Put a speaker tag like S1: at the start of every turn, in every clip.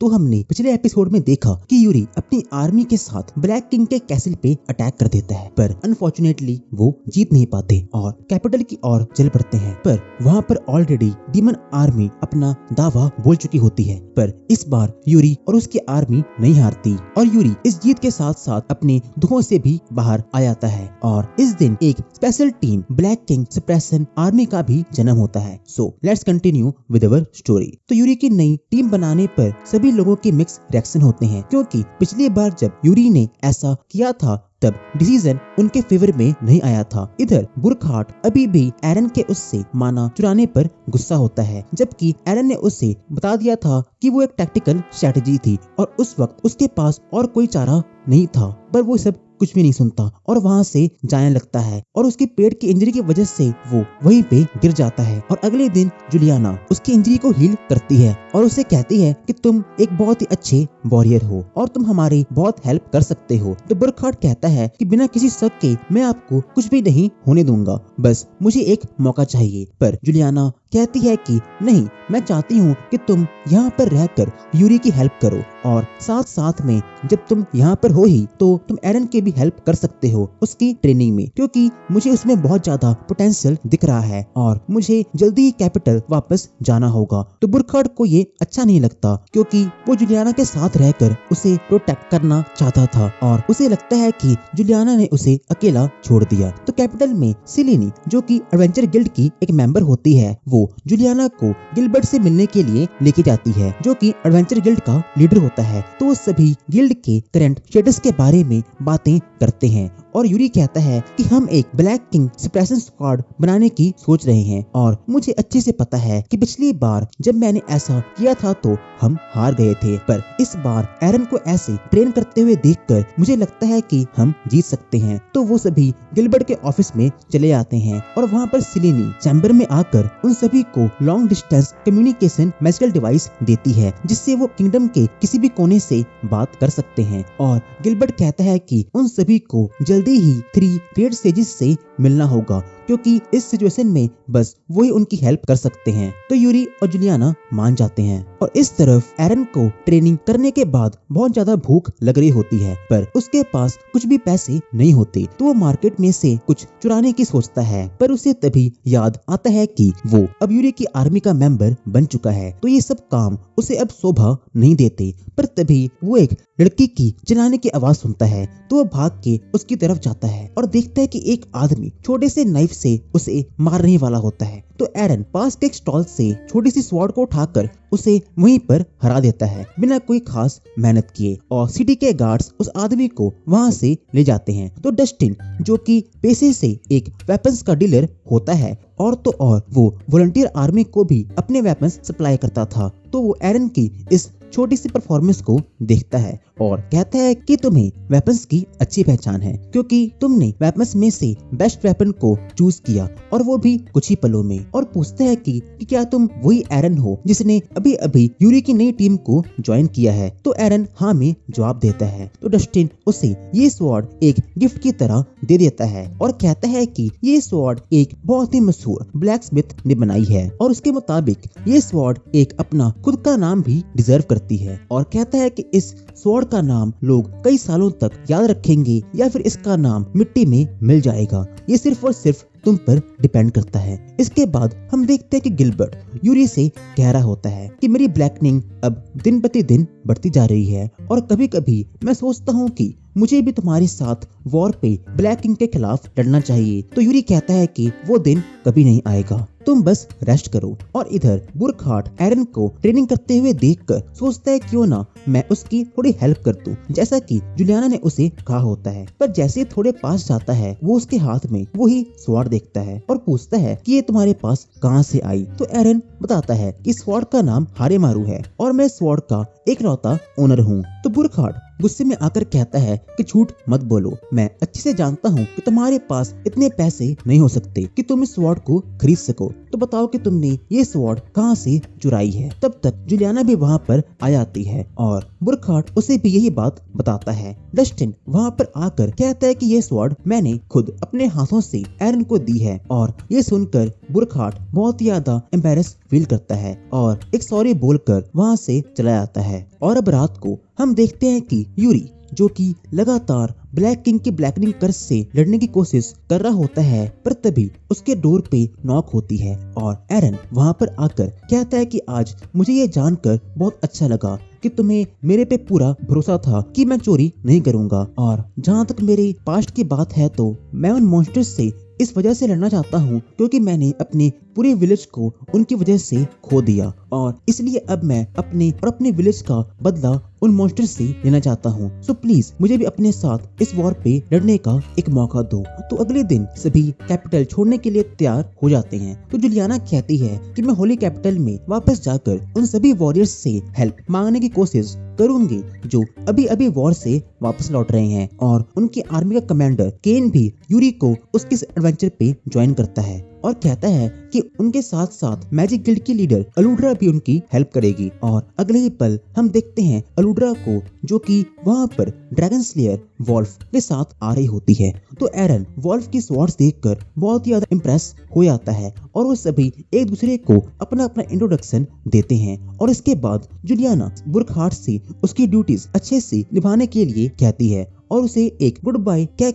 S1: तो हमने पिछले एपिसोड में देखा कि यूरी अपनी आर्मी के साथ ब्लैक किंग के कैसल पे अटैक कर देता है, पर अनफॉर्चुनेटली वो जीत नहीं पाते और कैपिटल की ओर चल पड़ते हैं। पर वहाँ पर ऑलरेडी डीमन आर्मी अपना दावा बोल चुकी होती है, पर इस बार यूरी और उसकी आर्मी नहीं हारती और यूरी इस जीत के साथ साथ अपने दुखों से भी बाहर आ जाता है। और इस दिन एक special team black king suppression army का भी जन्म होता है। So let's continue with our story. तो यूरी की नई टीम बनाने पर सभी लोगों के मिक्स रिएक्शन होते हैं, क्योंकि पिछली बार जब यूरी ने ऐसा किया था तब डिसीजन उनके फेवर में नहीं आया था। इधर बुरखार्ट अभी भी एरन के उससे माना चुराने पर गुस्सा होता है, जबकि एरन ने उसे बता दिया था कि वो एक टैक्टिकल स्ट्रेटजी थी और उस वक्त उसके पास और कोई चारा नहीं था। पर वो सब कुछ भी नहीं सुनता और वहाँ से जाने लगता है और उसके पेट की इंजरी की वजह से वो वहीं पे गिर जाता है। और अगले दिन जुलियाना उसकी इंजरी को हील करती है और उसे कहती है कि तुम एक बहुत ही अच्छे वॉरियर हो और तुम हमारी बहुत हेल्प कर सकते हो। तो बुरखार्ट कहता है कि बिना किसी शक के मैं आपको कुछ भी नहीं होने दूंगा, बस मुझे एक मौका चाहिए। पर जुलियाना कहती है कि नहीं, मैं चाहती हूँ कि तुम यहाँ पर रहकर यूरी की हेल्प करो और साथ साथ में जब तुम यहाँ पर हो ही तो तुम एरन के भी हेल्प कर सकते हो उसकी ट्रेनिंग में, क्योंकि मुझे उसमें बहुत ज्यादा पोटेंशियल दिख रहा है और मुझे जल्दी ही कैपिटल वापस जाना होगा। तो बुरखार्ट को ये अच्छा नहीं लगता, क्योंकि वो जुलियाना के साथ रहकर उसे प्रोटेक्ट करना चाहता था और उसे लगता है कि जुलियाना ने उसे अकेला छोड़ दिया। तो कैपिटल में सिलेनी, जो कि एडवेंचर गिल्ड की एक मेंबर होती है, वो जुलियाना को गिलबर्ट से मिलने के लिए लेके जाती है, जो कि एडवेंचर गिल्ड का लीडर होता है। तो सभी गिल्ड के करंट स्टेटस के बारे में बातें करते हैं और यूरी कहता है कि हम एक ब्लैक किंग सप्रेशन स्क्वाड बनाने की सोच रहे हैं और मुझे अच्छे से पता है कि पिछली बार जब मैंने ऐसा किया था तो हम हार गए थे, पर इस बार एरन को ऐसे ट्रेन करते हुए देखकर मुझे लगता है कि हम जीत सकते हैं। तो वो सभी गिलबर्ट के ऑफिस में चले जाते हैं और वहाँ पर सिलेनी चैम्बर में आकर उन सभी को long distance communication magical device देती है, जिससे वो किंगडम के किसी भी कोने से बात कर सकते हैं। और गिलबर्ट कहता है कि उन सभी को जल्दी ही 3 ग्रेट सेजेस से मिलना होगा, क्योंकि इस सिचुएशन में बस वही उनकी हेल्प कर सकते हैं। तो यूरी और जुलियाना मान जाते हैं और इस तरफ एरन को ट्रेनिंग करने के बाद बहुत ज्यादा भूख लग रही होती है, पर उसके पास कुछ भी पैसे नहीं होते। तो वो मार्केट में से कुछ चुराने की सोचता है, पर उसे तभी याद आता है कि वो अब यूरी की आर्मी का मेंबर बन चुका है, तो ये सब काम उसे अब शोभा नहीं देते। पर तभी वो एक लड़की की चिल्लाने की आवाज सुनता है, तो वो भाग के उसकी तरफ जाता है और देखता है कि एक आदमी छोटे से नाइफ से उसे मारने वाला होता है। तो एरन पास के एक स्टॉल से छोटी सी स्वॉर्ड को उठाकर उसे वहीं पर हरा देता है बिना कोई खास मेहनत किए, और सिटी के गार्ड्स उस आदमी को वहां से ले जाते हैं। तो डस्टिन, जो कि पेशे से एक वेपन्स का डीलर होता है और तो और वो वॉलंटियर आर्मी को भी अपने वेपन्स सप्लाई करता था, तो वो एरन की इस छोटी सी परफॉर्मेंस को देखता है और कहता है कि तुम्हें वेपन्स की अच्छी पहचान है, क्योंकि तुमने वेपन्स में से बेस्ट वेपन को चूज किया और वो भी कुछ ही पलों में। और पूछता है कि क्या तुम वही एरन हो जिसने अभी अभी यूरी की नई टीम को ज्वाइन किया है। तो एरन हाँ में जवाब देता है। तो डस्टिन उसे ये स्वॉर्ड एक गिफ्ट की तरह दे देता है और कहता है कि ये स्वॉर्ड एक बहुत ही मशहूर ब्लैक स्मिथ ने बनाई है और उसके मुताबिक ये स्वॉर्ड एक अपना खुद का नाम भी डिजर्व करती है, और कहता है कि इस स्वॉर्ड का नाम लोग कई सालों तक याद रखेंगे या फिर इसका नाम मिट्टी में मिल जाएगा, ये सिर्फ और सिर्फ तुम पर डिपेंड करता है। इसके बाद हम देखते हैं कि गिलबर्ट यूरी से कह रहा होता है कि मेरी ब्लैकनिंग अब दिन प्रतिदिन बढ़ती जा रही है और कभी कभी मैं सोचता हूँ कि मुझे भी तुम्हारे साथ वॉर पे ब्लैक किंग के खिलाफ लड़ना चाहिए। तो यूरी कहता है कि वो दिन कभी नहीं आएगा, तुम बस रेस्ट करो। और इधर बुरखार्ट एरन को ट्रेनिंग करते हुए देखकर सोचता है क्यों ना मैं उसकी थोड़ी हेल्प कर दूं, जैसा कि जुलियाना ने उसे कहा होता है। पर जैसे थोड़े पास जाता है वो उसके हाथ में वही स्वॉर्ड देखता है और पूछता है कि ये तुम्हारे पास कहाँ से आई। तो एरन बताता है कि स्वॉर्ड का नाम हारेमारू है और मैं स्वॉर्ड का एकलौता ओनर हूँ। तो बुरखार्ट गुस्से में आकर कहता है कि झूठ मत बोलो, मैं अच्छे से जानता हूँ कि तुम्हारे पास इतने पैसे नहीं हो सकते कि तुम इस स्वॉर्ड को खरीद सको, तो बताओ कि तुमने ये स्वॉर्ड कहाँ से चुराई है। तब तक जुलियाना भी वहाँ पर आ जाती है और बुरखार्ट उसे भी यही बात बताता है। डस्टिन वहाँ पर आकर कहता है कि ये स्वॉर्ड मैंने खुद अपने हाथों से एरन को दी है, और ये सुनकर बुरखाट बहुत ही ज्यादा एम्बैरेस फील करता है और एक सॉरी बोलकर वहाँ से चला जाता है। और अब रात को हम देखते हैं कि यूरी जो कि लगातार ब्लैक किंग के ब्लैकनिंग कर्स से लड़ने की कोशिश कर रहा होता है, पर तभी उसके डोर पे नॉक होती है और एरन वहां पर आकर कहता है कि आज मुझे ये जानकर बहुत अच्छा लगा कि तुम्हें मेरे पे पूरा भरोसा था कि मैं चोरी नहीं करूंगा। और जहाँ तक मेरे पास्ट की बात है तो मैं उन मॉन्स्टर्स से इस वजह से लड़ना चाहता हूँ क्योंकि मैंने अपने पूरे विलेज को उनकी वजह से खो दिया और इसलिए अब मैं अपने विलेज का बदला उन मॉन्स्टर से लेना चाहता हूँ। सो प्लीज मुझे भी अपने साथ इस वॉर पे लड़ने का एक मौका दो। तो अगले दिन सभी कैपिटल छोड़ने के लिए तैयार हो जाते हैं। तो जुलियाना कहती है कि मैं होली कैपिटल में वापस जाकर उन सभी वॉरियर्स से हेल्प मांगने की कोशिश करूंगी जो अभी अभी वॉर से वापस लौट रहे हैं। और उनकी आर्मी का कमांडर केन भी यूरी को उसके एडवेंचर पे ज्वाइन करता है और कहता है कि उनके साथ साथ मैजिक गिल्ड की लीडर अलुड्रा भी उनकी हेल्प करेगी। और अगले ही पल हम देखते हैं अलुड्रा को जो कि वहाँ पर ड्रैगन स्लेयर वॉल्फ के साथ आ रही होती है। तो एरन वॉल्फ की स्वॉर्ड्स देखकर बहुत ही ज्यादा इम्प्रेस हो जाता है और वो सभी एक दूसरे को अपना अपना इंट्रोडक्शन देते हैं। और इसके बाद जुलियाना बुरखाट से उसकी ड्यूटीज अच्छे से निभाने के लिए कहती है और उसे एक गुड बाय कह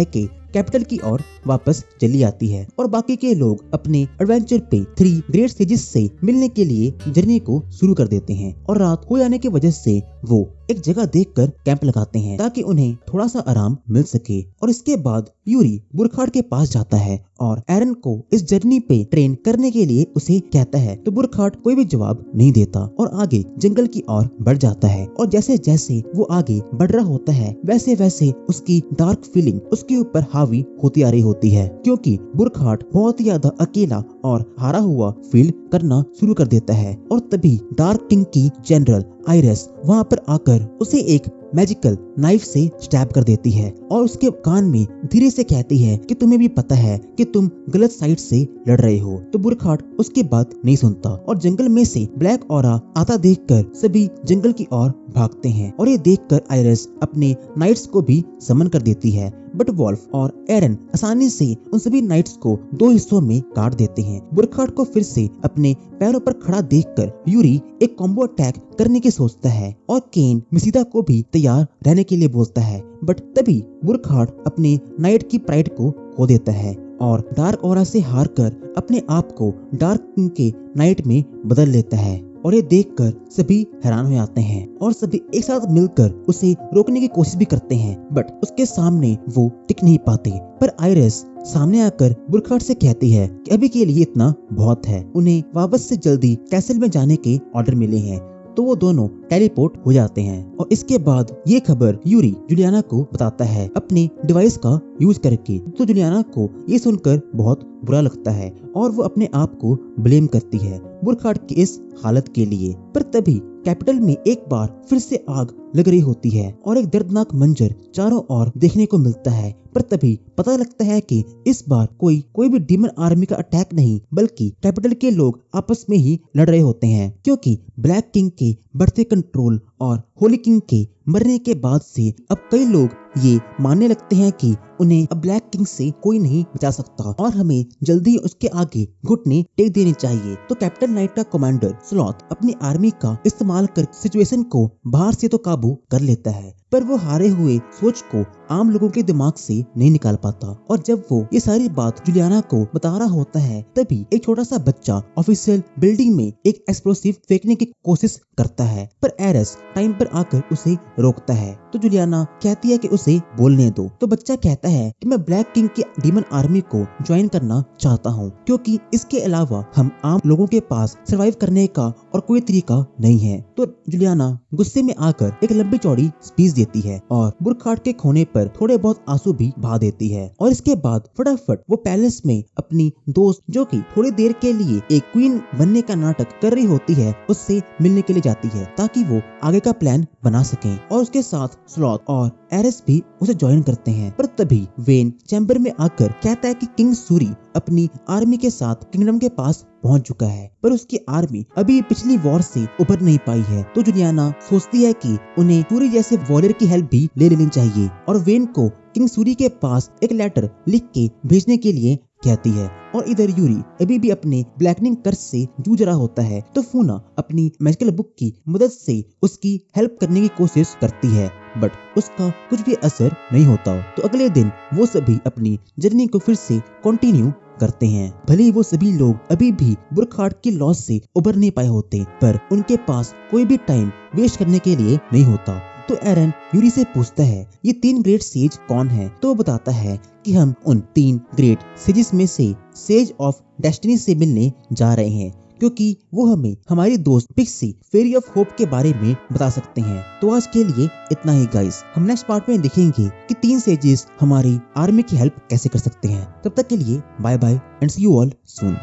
S1: के कैपिटल की ओर वापस चली आती है। और बाकी के लोग अपने एडवेंचर पे 3 ग्रेट सेजेस से मिलने के लिए जर्नी को शुरू कर देते हैं। और रात हो जाने की वजह से वो एक जगह देखकर कैंप लगाते हैं ताकि उन्हें थोड़ा सा आराम मिल सके। और इसके बाद यूरी बुरखाट के पास जाता है और एरन को इस जर्नी पे ट्रेन करने के लिए उसे कहता है। तो बुरखाट कोई भी जवाब नहीं देता और आगे जंगल की ओर बढ़ जाता है। और जैसे जैसे वो आगे बढ़ रहा होता है वैसे वैसे उसकी डार्क फीलिंग उसके ऊपर हावी होती आ रही होती है क्योंकि बुरखाट बहुत ही ज्यादा अकेला और हारा हुआ फील करना शुरू कर देता है। और तभी डार्क किंग की जनरल आइरिस वहाँ पर आकर उसे एक मैजिकल नाइफ से स्टैब कर देती है और उसके कान में धीरे से कहती है कि तुम्हें भी पता है कि तुम गलत साइड से लड़ रहे हो। तो बुरखाट उसकी बात नहीं सुनता और जंगल में से ब्लैक ऑरा आता देखकर सभी जंगल की ओर भागते हैं। और ये देखकर आइरिस अपने नाइट्स को भी समन कर देती है, बट वॉल्फ और एरन आसानी से उन सभी नाइट्स को 2 हिस्सों में काट देते हैं। बुरखाट को फिर से अपने पैरों पर खड़ा देखकर यूरी एक कॉम्बो अटैक करने की सोचता है और केन मिसिदा को भी तैयार रहने के लिए बोलता है, बट तभी बुरखाट अपने नाइट की प्राइड को खो देता है और डार्क ऑरा से हारकर अपने आप को डार्क किंग के नाइट में बदल लेता है। और ये देखकर सभी हैरान हो जाते हैं और सभी एक साथ मिलकर उसे रोकने की कोशिश भी करते हैं, बट उसके सामने वो टिक नहीं पाते। पर आइरिस सामने आकर बुरखाट से कहती है कि अभी के लिए इतना बहुत है, उन्हें वापस से जल्दी कैसल में जाने के ऑर्डर मिले हैं। तो वो दोनों टेलीपोर्ट हो जाते हैं और इसके बाद ये खबर यूरी जुलियाना को बताता है अपने डिवाइस का यूज करके। तो जुलियाना को ये सुनकर बहुत बुरा लगता है और वो अपने आप को ब्लेम करती है बुरखाट की इस हालत के लिए। पर तभी कैपिटल में एक बार फिर से आग लग रही होती है और एक दर्दनाक मंजर चारों ओर देखने को मिलता है। पर तभी पता लगता है कि इस बार कोई भी डीमन आर्मी का अटैक नहीं बल्कि कैपिटल के लोग आपस में ही लड़ रहे होते हैं, क्योंकि ब्लैक किंग के बढ़ते कंट्रोल और होली किंग के मरने के बाद से अब कई लोग ये मानने लगते हैं कि उन्हें अब ब्लैक किंग से कोई नहीं बचा सकता और हमें जल्दी उसके आगे घुटने टेक देने चाहिए। तो कैप्टन नाइट का कमांडर स्लॉथ अपनी आर्मी का इस्तेमाल कर सिचुएशन को बाहर से तो काबू कर लेता है, पर वो हारे हुए सोच को आम लोगों के दिमाग से नहीं निकाल पाता। और जब वो ये सारी बात जुलियाना को बता रहा होता है तभी एक छोटा सा बच्चा ऑफिशियल बिल्डिंग में एक एक्सप्लोसिव फेंकने की कोशिश करता है, पर एरिस टाइम पर आकर उसे रोकता है। तो जुलियाना कहती है कि उसे बोलने दो। तो बच्चा कहता है कि मैं ब्लैक किंग की डीमन आर्मी को ज्वाइन करना चाहता हूँ क्योंकि इसके अलावा हम आम लोगों के पास सरवाइव करने का और कोई तरीका नहीं है। तो जुलियाना गुस्से में आकर एक लंबी चौड़ी स्पीच देती है और बुरखाट के खोने पर थोड़े बहुत आंसू भी बहा देती है। और इसके बाद फटाफट वो पैलेस में अपनी दोस्त जो कि थोड़ी देर के लिए एक क्वीन बनने का नाटक कर रही होती है उससे मिलने के लिए जाती है ताकि वो आगे का प्लान बना सके। और उसके साथ स्लॉथ और एरिस भी उसे ज्वाइन करते हैं। पर तभी वेन चैम्बर में आकर कहता है कि किंग सूरी अपनी आर्मी के साथ किंगडम के पास पहुंच चुका है, पर उसकी आर्मी अभी पिछली वॉर से उभर नहीं पाई है। तो जुलियाना सोचती है कि उन्हें सूरी जैसे वॉरियर की हेल्प भी ले लेनी चाहिए और वेन को किंग सूरी के पास एक लेटर लिख के भेजने के लिए कहती है। और इधर यूरी अभी भी अपने ब्लैकनिंग कर्स से जूझ रहा होता है, तो फूना अपनी मैजिकल बुक की मदद से उसकी हेल्प करने की कोशिश करती है, बट उसका कुछ भी असर नहीं होता। तो अगले दिन वो सभी अपनी जर्नी को फिर से कंटिन्यू करते हैं। भले ही वो सभी लोग अभी भी बुरखार्ड की लॉस से उबर नहीं पाए होते, पर उनके पास कोई भी टाइम वेस्ट करने के लिए नहीं होता। तो एरन यूरी से पूछता है ये 3 ग्रेट सेज कौन है, तो वो बताता है कि हम उन 3 ग्रेट सेजेस में से सेज ऑफ डेस्टिनी से मिलने जा रहे हैं, क्योंकि वो हमें हमारी दोस्त पिक्सी फेरी ऑफ होप के बारे में बता सकते हैं। तो आज के लिए इतना ही गाइस, हम नेक्स्ट पार्ट में देखेंगे कि 3 सेजेस हमारी आर्मी की हेल्प कैसे कर सकते हैं। तब तक के लिए bye bye and see you all soon.